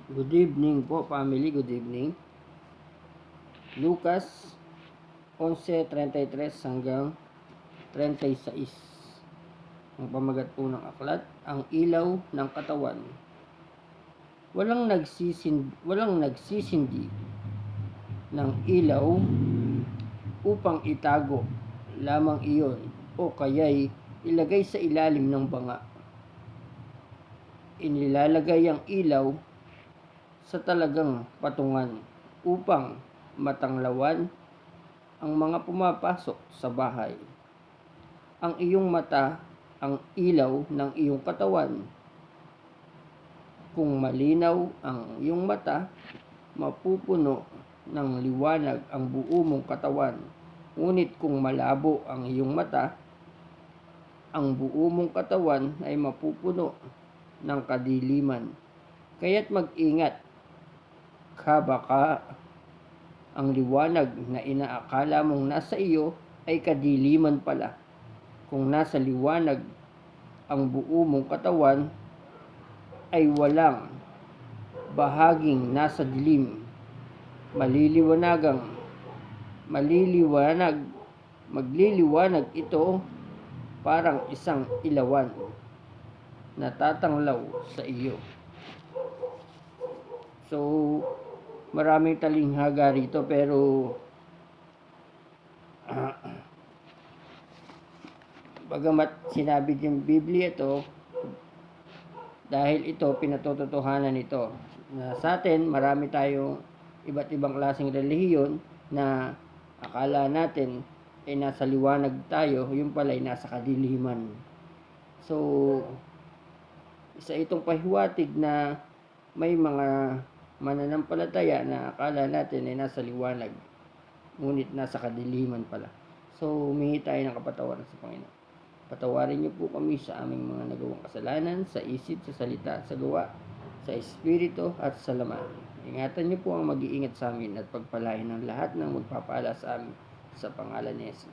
Good evening po family, good evening. Lucas 11:33 hanggang 36. Ang pamagat po ng aklat, ang ilaw ng katawan. Walang nagsisindi ng ilaw upang itago lamang iyon o kaya'y ilagay sa ilalim ng banga. Inilalagay ang ilaw sa talagang patungan upang matanglawan ang mga pumapasok sa bahay. Ang iyong mata ang ilaw ng iyong katawan. Kung malinaw ang iyong mata, mapupuno ng liwanag ang buo mong katawan. Ngunit kung malabo ang iyong mata, ang buo mong katawan ay mapupuno ng kadiliman. Kaya't mag-ingat ka, baka ang liwanag na inaakala mong nasa iyo ay kadiliman pala. Kung nasa liwanag ang buo mong katawan, ay walang bahaging nasa dilim. Magliliwanag ito parang isang ilawan na tatanglaw sa iyo. So, maraming talinghaga rito pero bagamat sinabi ng Biblia ito, dahil ito pinatototohanan ito na sa atin marami tayong iba't ibang klaseng relihiyon na akala natin ay nasa liwanag tayo, yung pala ay nasa kadiliman. So, isa itong pahiwatig na may mga mananampalataya na akala natin ay nasa liwanag, ngunit nasa kadiliman pala. So, humingi tayo ng kapatawaran sa Panginoon. Patawarin niyo po kami sa aming mga nagawang kasalanan, sa isip, sa salita, sa gawa, sa espiritu at sa laman. Ingatan niyo po ang mag-iingat sa amin at pagpalain ng lahat ng magpapala sa amin sa pangalan ni Jesus.